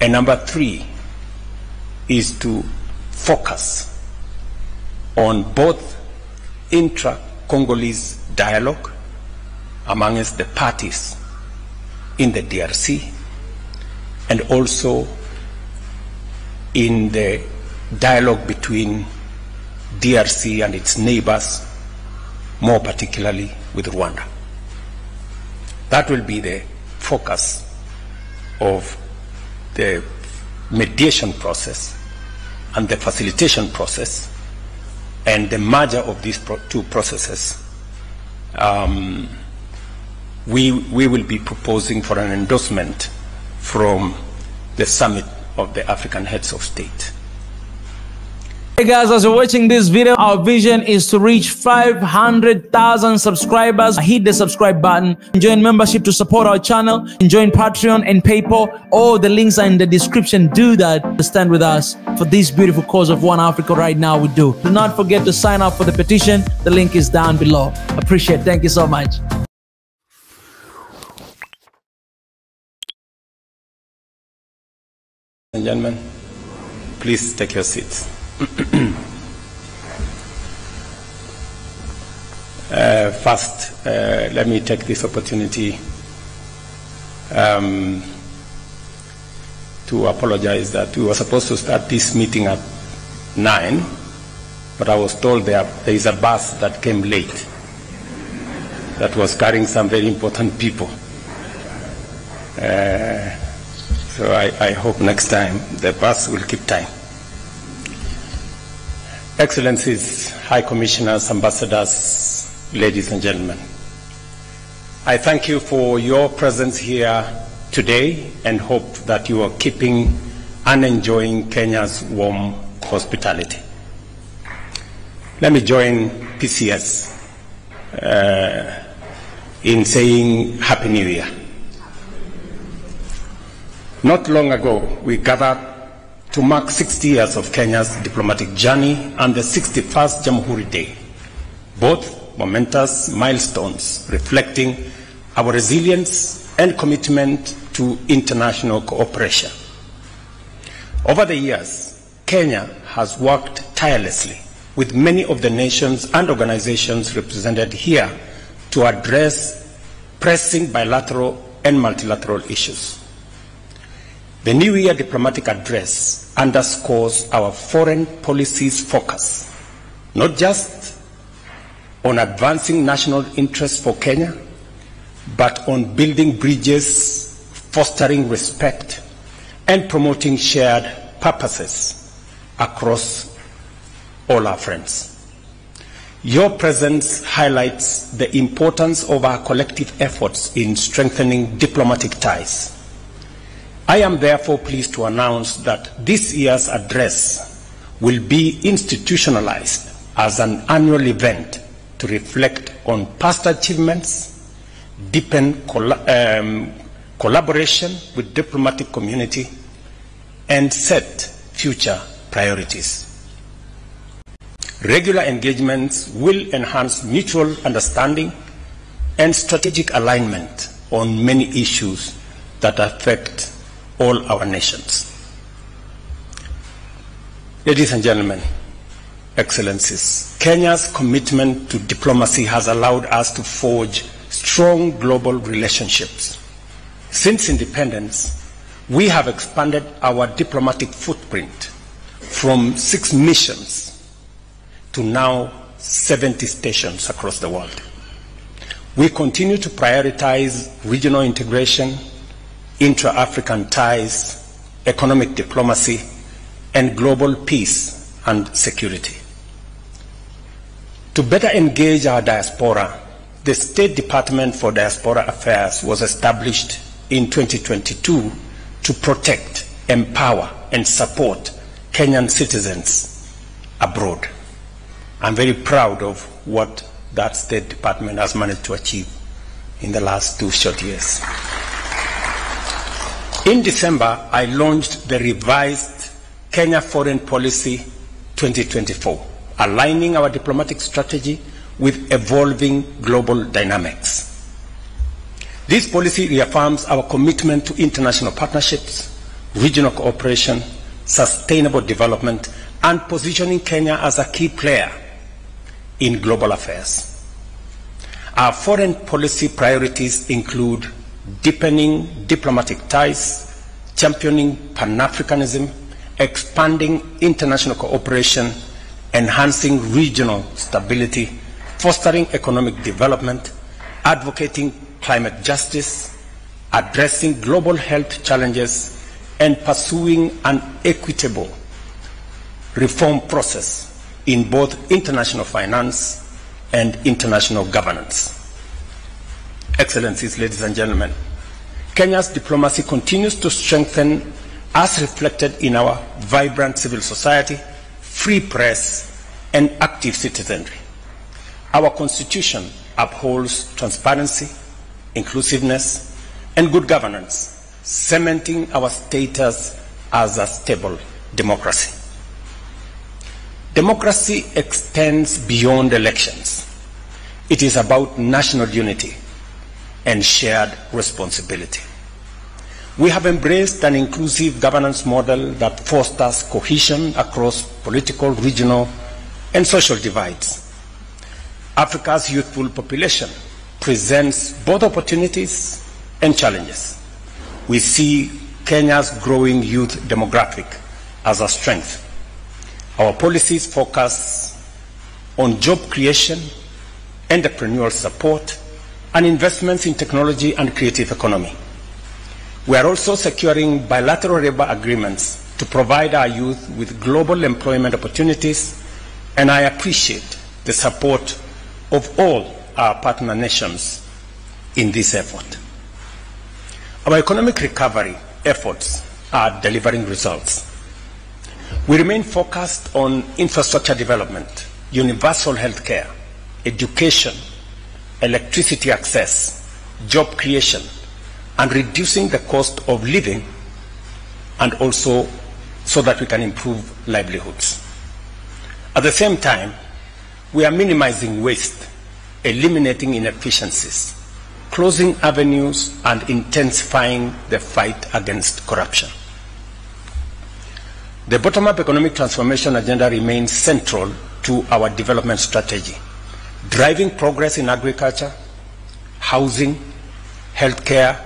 And number 3 is to focus on both intra-Congolese dialogue amongst the parties in the DRC and also in the dialogue between DRC and its neighbors, more particularly with Rwanda. That will be the focus of the mediation process and the facilitation process and the merger of these two processes. We will be proposing for an endorsement from the summit of the African heads of state. Hey guys, as you're watching this video, our vision is to reach 500,000 subscribers. Hit the subscribe button, join membership to support our channel, and join Patreon and PayPal. All the links are in the description. Do that to stand with us for this beautiful cause of One Africa right now. We do not forget to sign up for the petition. The link is down below. Appreciate it. Thank you so much. Ladies and gentlemen, please take your seats. First, let me take this opportunity to apologize that we were supposed to start this meeting at 9, but I was told there is a bus that came late that was carrying some very important people. So I hope next time the bus will keep time. Excellencies, High Commissioners, Ambassadors, ladies and gentlemen, I thank you for your presence here today and hope that you are keeping and enjoying Kenya's warm hospitality. Let me join PCS in saying Happy New Year. Not long ago, we gathered to mark 60 years of Kenya's diplomatic journey and the 61st Jamhuri Day, both momentous milestones reflecting our resilience and commitment to international cooperation. Over the years, Kenya has worked tirelessly with many of the nations and organizations represented here to address pressing bilateral and multilateral issues. The New Year diplomatic address underscores our foreign policy's focus, not just on advancing national interests for Kenya, but on building bridges, fostering respect, and promoting shared purposes across all our friends. Your presence highlights the importance of our collective efforts in strengthening diplomatic ties. I am therefore pleased to announce that this year's address will be institutionalized as an annual event to reflect on past achievements, deepen collaboration with diplomatic community, and set future priorities. Regular engagements will enhance mutual understanding and strategic alignment on many issues that affect all our nations. Ladies and gentlemen, Excellencies, Kenya's commitment to diplomacy has allowed us to forge strong global relationships. Since independence, we have expanded our diplomatic footprint from 6 missions to now 70 stations across the world. We continue to prioritize regional integration, intra-African ties, economic diplomacy, and global peace and security. To better engage our diaspora, the State Department for Diaspora Affairs was established in 2022 to protect, empower, and support Kenyan citizens abroad. I'm very proud of what that State Department has managed to achieve in the last 2 short years. In December, I launched the revised Kenya Foreign Policy 2024, aligning our diplomatic strategy with evolving global dynamics. This policy reaffirms our commitment to international partnerships, regional cooperation, sustainable development, and positioning Kenya as a key player in global affairs. Our foreign policy priorities include deepening diplomatic ties, championing Pan-Africanism, expanding international cooperation, enhancing regional stability, fostering economic development, advocating climate justice, addressing global health challenges, and pursuing an equitable reform process in both international finance and international governance. Excellencies, ladies and gentlemen, Kenya's diplomacy continues to strengthen as reflected in our vibrant civil society, free press, and active citizenry. Our Constitution upholds transparency, inclusiveness, and good governance, cementing our status as a stable democracy. Democracy extends beyond elections. It is about national unity and shared responsibility. We have embraced an inclusive governance model that fosters cohesion across political, regional, and social divides. Africa's youthful population presents both opportunities and challenges. We see Kenya's growing youth demographic as a strength. Our policies focus on job creation, entrepreneurial support, and investments in technology and creative economy. We are also securing bilateral labor agreements to provide our youth with global employment opportunities, and I appreciate the support of all our partner nations in this effort. Our economic recovery efforts are delivering results. We remain focused on infrastructure development, universal health care, education, electricity access, job creation, and reducing the cost of living, and also so that we can improve livelihoods. At the same time, we are minimizing waste, eliminating inefficiencies, closing avenues, and intensifying the fight against corruption. The bottom-up economic transformation agenda remains central to our development strategy, driving progress in agriculture, housing, healthcare,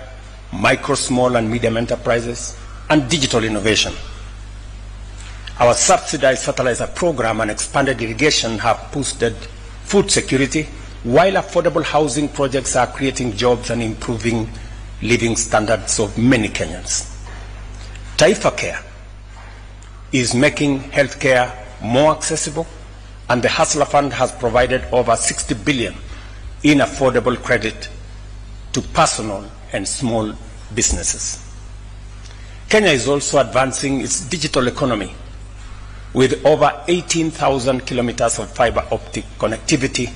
micro, small, and medium enterprises, and digital innovation. Our subsidized fertilizer program and expanded irrigation have boosted food security, while affordable housing projects are creating jobs and improving living standards of many Kenyans. Taifa Care is making healthcare more accessible, and the Hustler Fund has provided over 60 billion in affordable credit to personal and small businesses. Kenya is also advancing its digital economy with over 18,000 kilometers of fiber optic connectivity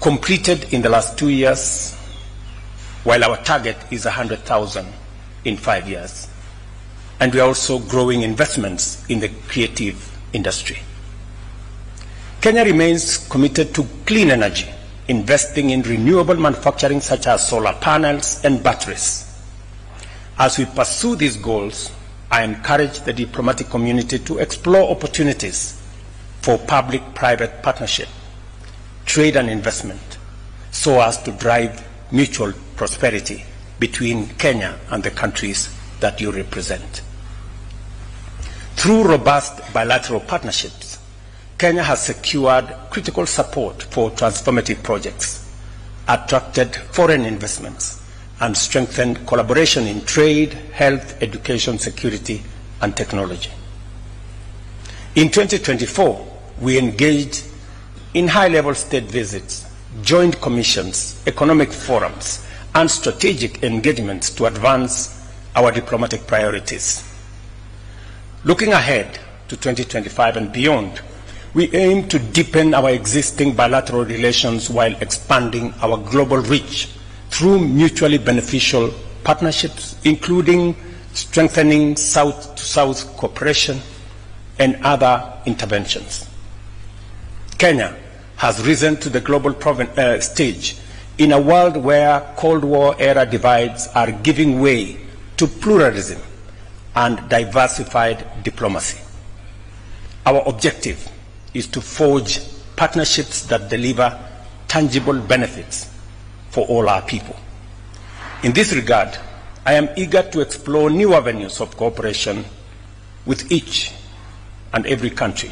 completed in the last 2 years, while our target is 100,000 in 5 years. And we are also growing investments in the creative industry. Kenya remains committed to clean energy, investing in renewable manufacturing such as solar panels and batteries. As we pursue these goals, I encourage the diplomatic community to explore opportunities for public-private partnership, trade and investment, so as to drive mutual prosperity between Kenya and the countries that you represent. Through robust bilateral partnerships, Kenya has secured critical support for transformative projects, attracted foreign investments, and strengthened collaboration in trade, health, education, security, and technology. In 2024, we engaged in high-level state visits, joint commissions, economic forums, and strategic engagements to advance our diplomatic priorities. Looking ahead to 2025 and beyond, we aim to deepen our existing bilateral relations while expanding our global reach through mutually beneficial partnerships, including strengthening South-to-South cooperation and other interventions. Kenya has risen to the global stage in a world where Cold War-era divides are giving way to pluralism and diversified diplomacy. Our objective is to forge partnerships that deliver tangible benefits for all our people. In this regard, I am eager to explore new avenues of cooperation with each and every country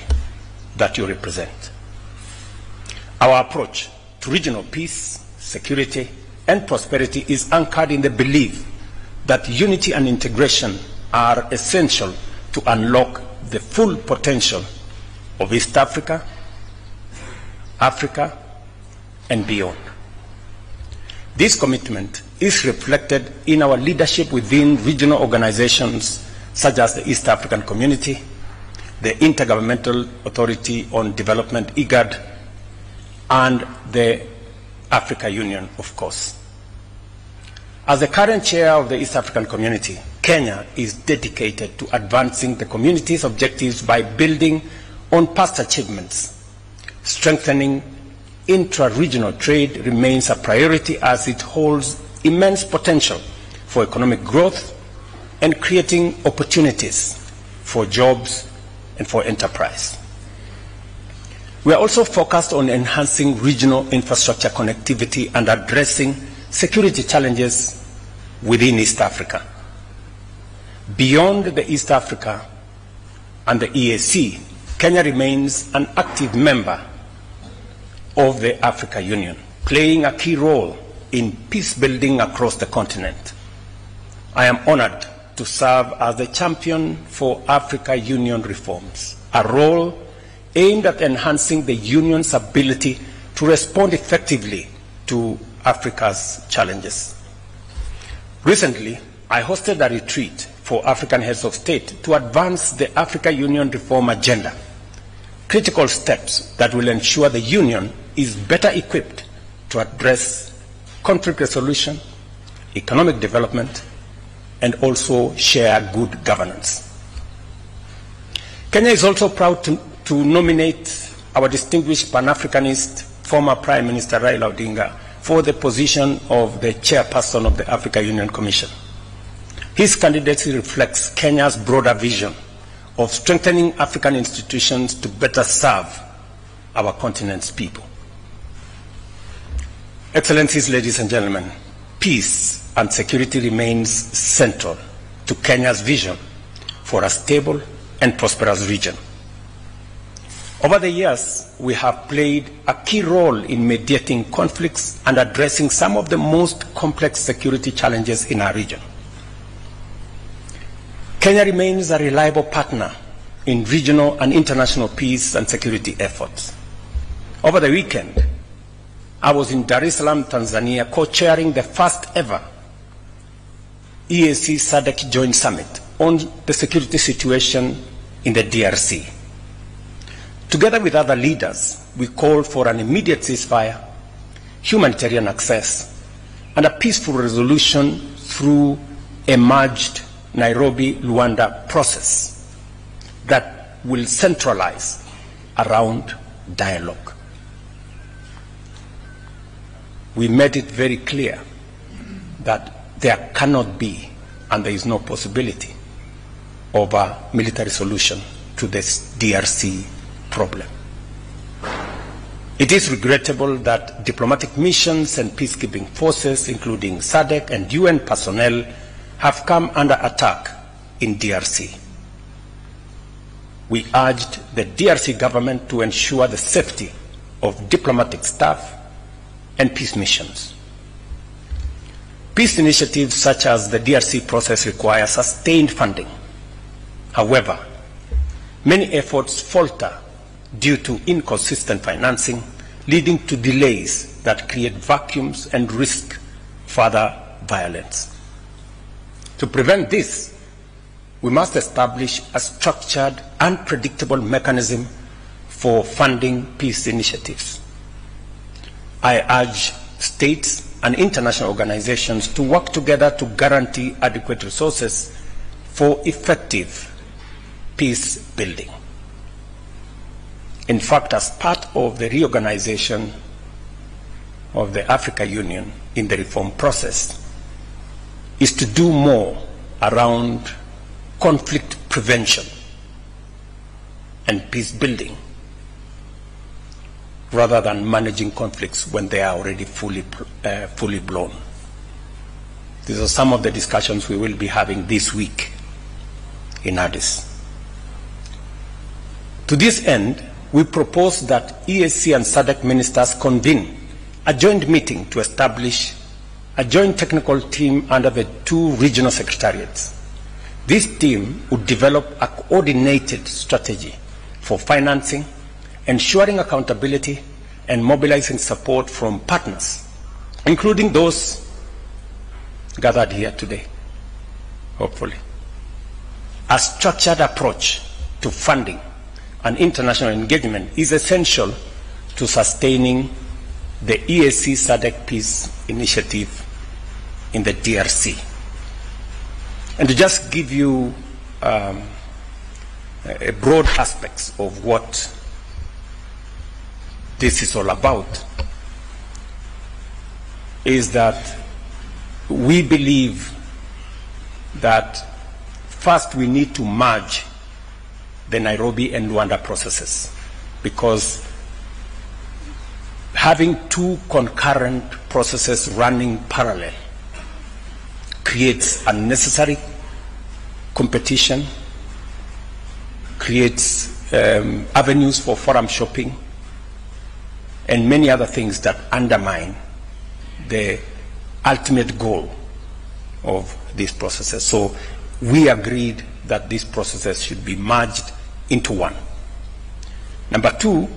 that you represent. Our approach to regional peace, security, and prosperity is anchored in the belief that unity and integration are essential to unlock the full potential of East Africa, Africa, and beyond. This commitment is reflected in our leadership within regional organizations such as the East African Community, the Intergovernmental Authority on Development, IGAD, and the Africa Union, of course. As the current chair of the East African Community, Kenya is dedicated to advancing the community's objectives by building on past achievements. Strengthening intra-regional trade remains a priority as it holds immense potential for economic growth and creating opportunities for jobs and for enterprise. We are also focused on enhancing regional infrastructure connectivity and addressing security challenges within East Africa. Beyond the East Africa and the EAC, Kenya remains an active member of the Africa Union, playing a key role in peace building across the continent. I am honored to serve as the champion for Africa Union reforms, a role aimed at enhancing the Union's ability to respond effectively to Africa's challenges. Recently, I hosted a retreat for African heads of state to advance the Africa Union reform agenda, critical steps that will ensure the Union is better equipped to address conflict resolution, economic development, and also share good governance. Kenya is also proud to nominate our distinguished Pan-Africanist, former Prime Minister Raila Odinga, for the position of the chairperson of the Africa Union Commission. His candidacy reflects Kenya's broader vision of strengthening African institutions to better serve our continent's people. Excellencies, ladies and gentlemen, peace and security remains central to Kenya's vision for a stable and prosperous region. Over the years, we have played a key role in mediating conflicts and addressing some of the most complex security challenges in our region. Kenya remains a reliable partner in regional and international peace and security efforts. Over the weekend, I was in Dar es Salaam, Tanzania, co-chairing the first ever EAC SADC Joint Summit on the security situation in the DRC. Together with other leaders, we called for an immediate ceasefire, humanitarian access, and a peaceful resolution through a merged Nairobi-Luanda process that will centralize around dialogue. We made it very clear that there cannot be and there is no possibility of a military solution to this DRC problem. It is regrettable that diplomatic missions and peacekeeping forces, including SADC and UN personnel, have come under attack in DRC. We urged the DRC government to ensure the safety of diplomatic staff and peace missions. Peace initiatives such as the DRC process require sustained funding. However, many efforts falter due to inconsistent financing, leading to delays that create vacuums and risk further violence. To prevent this, we must establish a structured and predictable mechanism for funding peace initiatives. I urge states and international organizations to work together to guarantee adequate resources for effective peace building. In fact, as part of the reorganization of the Africa Union in the reform process, is to do more around conflict prevention and peace building, rather than managing conflicts when they are already fully blown. These are some of the discussions we will be having this week in Addis. To this end, we propose that EAC and SADC ministers convene a joint meeting to establish a joint technical team under the two regional secretariats. This team would develop a coordinated strategy for financing, ensuring accountability, and mobilizing support from partners, including those gathered here today, hopefully. A structured approach to funding and international engagement is essential to sustaining the EAC SADC Peace Initiative in the DRC. And to just give you a broad aspects of what this is all about, is that we believe that first we need to merge the Nairobi and Luanda processes, because having two concurrent processes running parallel creates unnecessary competition, creates avenues for forum shopping, and many other things that undermine the ultimate goal of these processes. So we agreed that these processes should be merged into one. Number two,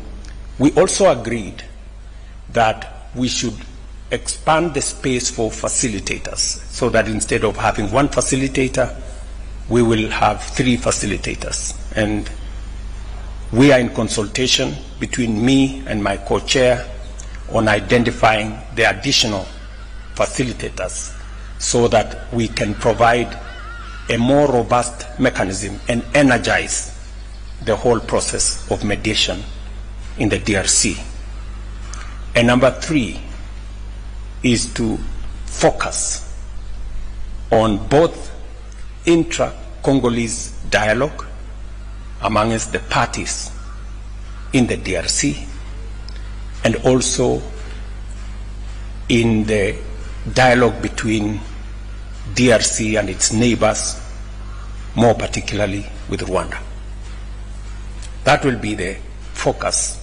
we also agreed that we should expand the space for facilitators, so that instead of having one facilitator, we will have 3 facilitators. And we are in consultation between me and my co-chair on identifying the additional facilitators so that we can provide a more robust mechanism and energize the whole process of mediation in the DRC. And number 3 is to focus on both intra-Congolese dialogue amongst the parties in the DRC, and also in the dialogue between DRC and its neighbors, more particularly with Rwanda. That will be the focus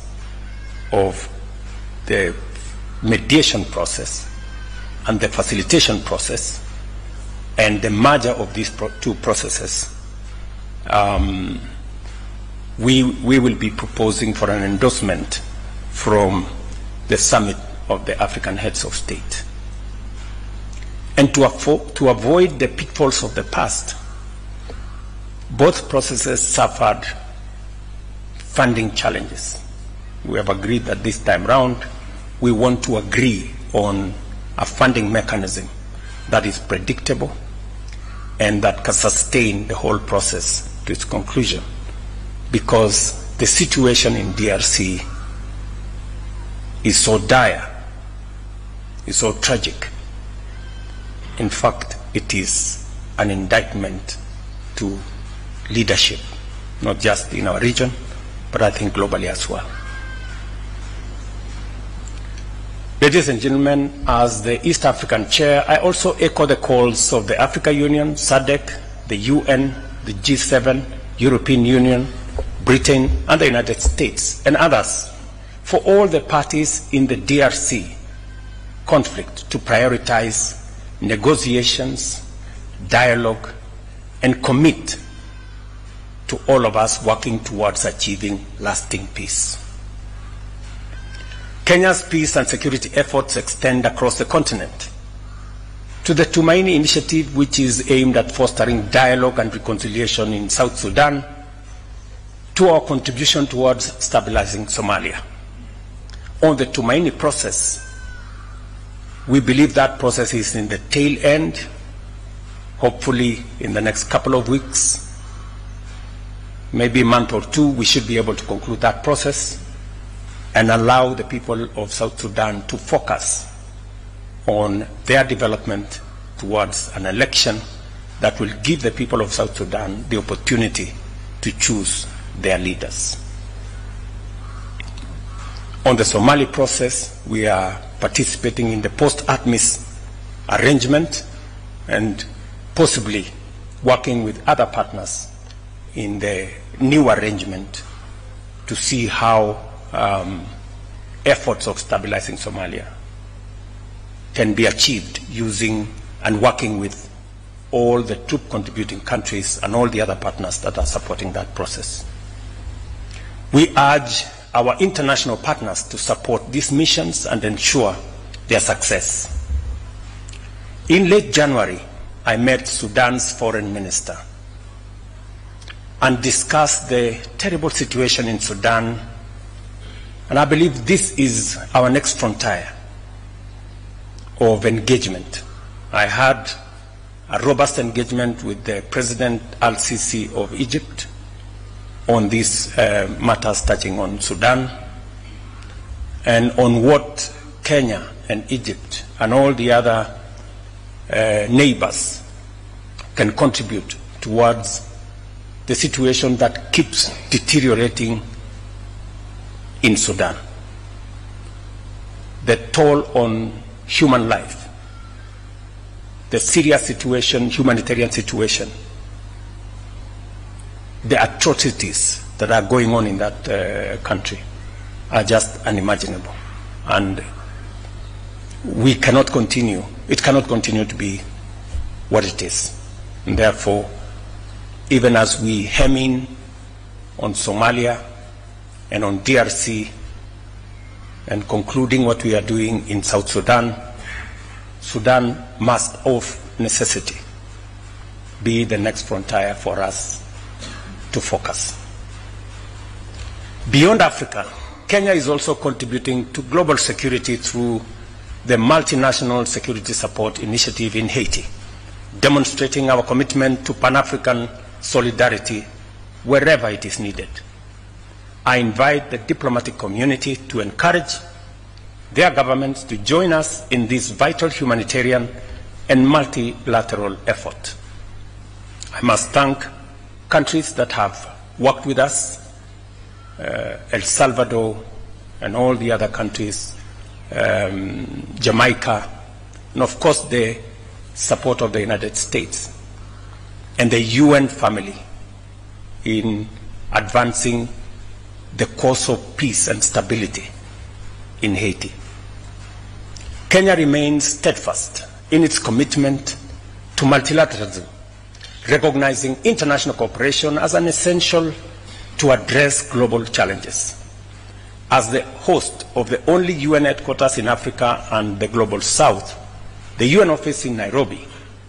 of the mediation process and the facilitation process, and the merger of these two processes. We will be proposing for an endorsement from the summit of the African heads of state. And to avoid the pitfalls of the past, both processes suffered funding challenges. We have agreed that this time round, we want to agree on a funding mechanism that is predictable and that can sustain the whole process to its conclusion, because the situation in DRC is so dire, is so tragic. In fact, it is an indictment to leadership, not just in our region, but I think globally as well. Ladies and gentlemen, as the East African Chair, I also echo the calls of the Africa Union, SADC, the UN, the G7, European Union, Britain, and the United States, and others, for all the parties in the DRC conflict to prioritize negotiations, dialogue, and commit to all of us working towards achieving lasting peace. Kenya's peace and security efforts extend across the continent, to the Tumaini initiative, which is aimed at fostering dialogue and reconciliation in South Sudan, to our contribution towards stabilizing Somalia. On the Tumaini process, we believe that process is in the tail end. Hopefully in the next couple of weeks, maybe a month or 2, we should be able to conclude that process and allow the people of South Sudan to focus on their development towards an election that will give the people of South Sudan the opportunity to choose their leaders. On the Somali process, we are participating in the post-ATMIS arrangement and possibly working with other partners in the new arrangement to see how efforts of stabilizing Somalia can be achieved using and working with all the troop contributing countries and all the other partners that are supporting that process. We urge our international partners to support these missions and ensure their success. In late January, I met Sudan's foreign minister and discussed the terrible situation in Sudan, and I believe this is our next frontier of engagement. I had a robust engagement with the President Al-Sisi of Egypt on these matters touching on Sudan and on what Kenya and Egypt and all the other neighbors can contribute towards the situation that keeps deteriorating in Sudan. The toll on human life, the serious situation, humanitarian situation, the atrocities that are going on in that country are just unimaginable. And we cannot continue, it cannot continue to be what it is. And therefore, even as we hem in on Somalia and on DRC and concluding what we are doing in South Sudan, Sudan must of necessity be the next frontier for us to focus. Beyond Africa, Kenya is also contributing to global security through the Multinational Security Support Initiative in Haiti, demonstrating our commitment to Pan-African solidarity wherever it is needed. I invite the diplomatic community to encourage their governments to join us in this vital humanitarian and multilateral effort. I must thank countries that have worked with us, El Salvador and all the other countries, Jamaica, and of course the support of the United States and the UN family in advancing the cause of peace and stability in Haiti. Kenya remains steadfast in its commitment to multilateralism, recognizing international cooperation as an essential to address global challenges. As the host of the only UN headquarters in Africa and the Global South, the UN office in Nairobi,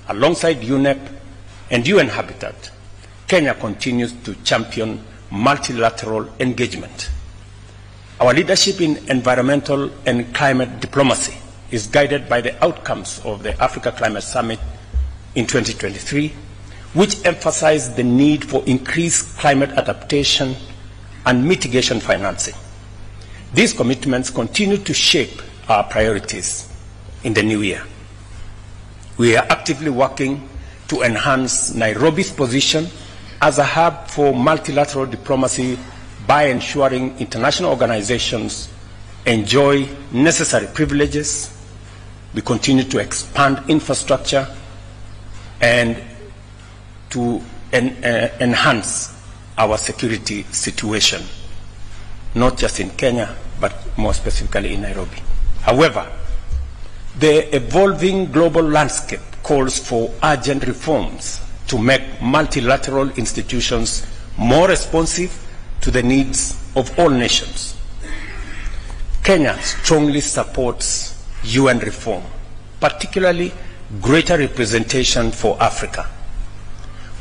alongside UNEP and UN Habitat, Kenya continues to champion multilateral engagement. Our leadership in environmental and climate diplomacy is guided by the outcomes of the Africa Climate Summit in 2023, which emphasized the need for increased climate adaptation and mitigation financing. These commitments continue to shape our priorities in the new year. We are actively working to enhance Nairobi's position as a hub for multilateral diplomacy by ensuring international organizations enjoy necessary privileges. We continue to expand infrastructure and to enhance our security situation, not just in Kenya, but more specifically in Nairobi. However, the evolving global landscape calls for urgent reforms to make multilateral institutions more responsive to the needs of all nations. Kenya strongly supports UN reform, particularly greater representation for Africa.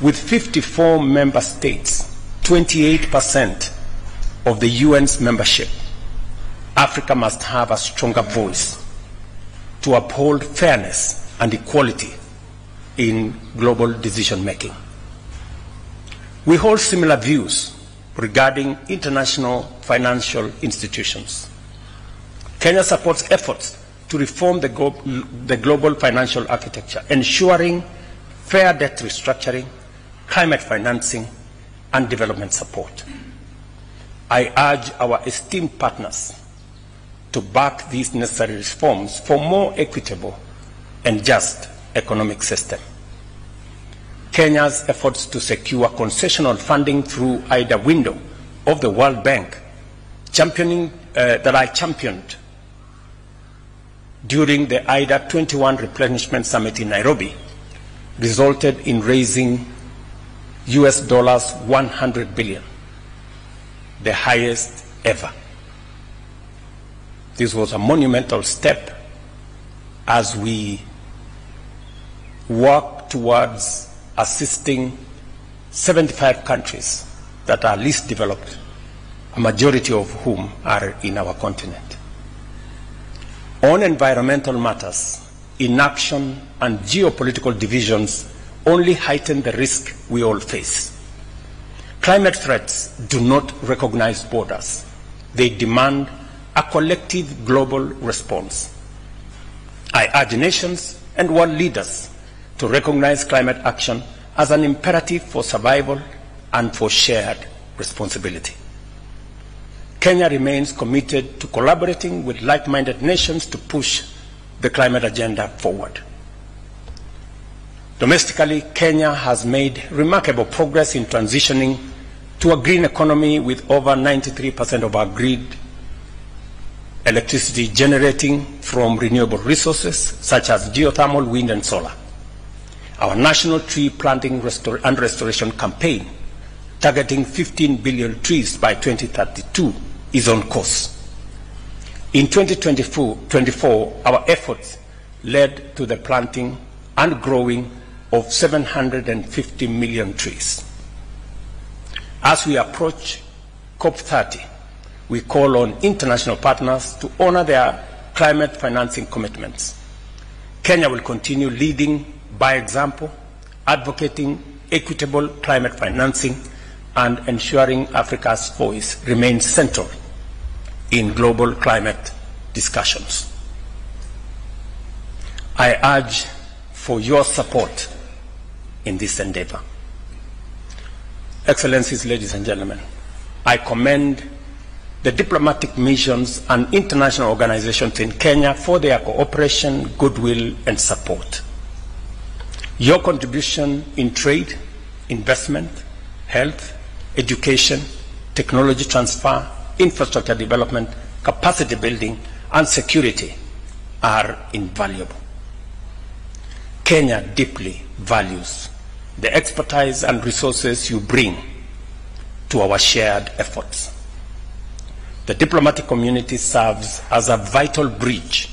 With 54 member states, 28% of the UN's membership, Africa must have a stronger voice to uphold fairness and equality in global decision-making. We hold similar views regarding international financial institutions. Kenya supports efforts to reform the global financial architecture, ensuring fair debt restructuring, climate financing, and development support. I urge our esteemed partners to back these necessary reforms for a more equitable and just economic system. Kenya's efforts to secure concessional funding through IDA window of the World Bank, that I championed during the IDA 21 Replenishment Summit in Nairobi, resulted in raising US dollars 100 billion, the highest ever. This was a monumental step as we work towards assisting 75 countries that are least developed, a majority of whom are in our continent. On environmental matters, inaction and geopolitical divisions only heighten the risk we all face. Climate threats do not recognize borders. They demand a collective global response. I urge nations and world leaders to recognize climate action as an imperative for survival and for shared responsibility. Kenya remains committed to collaborating with like-minded nations to push the climate agenda forward. Domestically, Kenya has made remarkable progress in transitioning to a green economy, with over 93% of our grid electricity generating from renewable resources such as geothermal, wind, and solar. Our national tree planting and restoration campaign, targeting 15 billion trees by 2032, is on course. In 2024, our efforts led to the planting and growing of 750 million trees. As we approach COP30, we call on international partners to honor their climate financing commitments. Kenya will continue leading by example, advocating equitable climate financing, and ensuring Africa's voice remains central in global climate discussions. I urge for your support in this endeavor. Excellencies, ladies and gentlemen, I commend the diplomatic missions and international organizations in Kenya for their cooperation, goodwill, and support. Your contribution in trade, investment, health, education, technology transfer, infrastructure development, capacity building, and security are invaluable. Kenya deeply values the expertise and resources you bring to our shared efforts. The diplomatic community serves as a vital bridge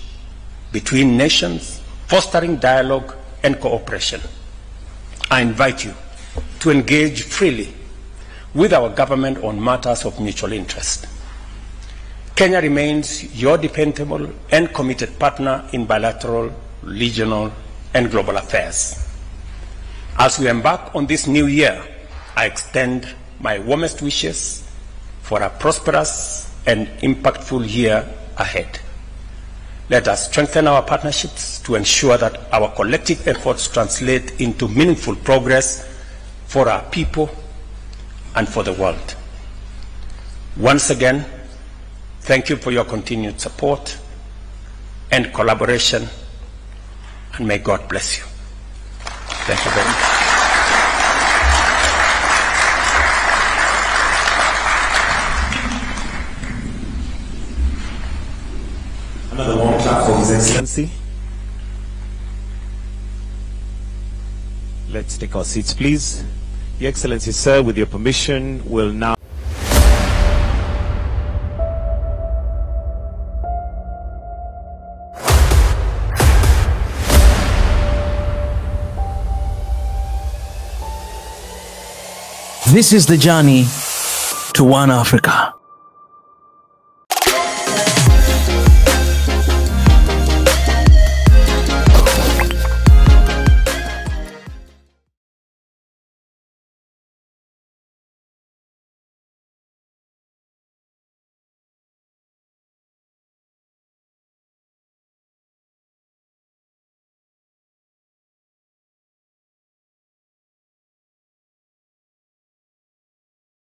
between nations, fostering dialogue and cooperation. I invite you to engage freely with our government on matters of mutual interest. Kenya remains your dependable and committed partner in bilateral, regional, and global affairs. As we embark on this new year, I extend my warmest wishes for a prosperous and impactful year ahead. Let us strengthen our partnerships to ensure that our collective efforts translate into meaningful progress for our people and for the world. Once again, thank you for your continued support and collaboration, and may God bless you. Thank you very much. Another warm clap for His Excellency. Let's take our seats, please. Your Excellency, sir, with your permission, will now... This is the journey to One Africa.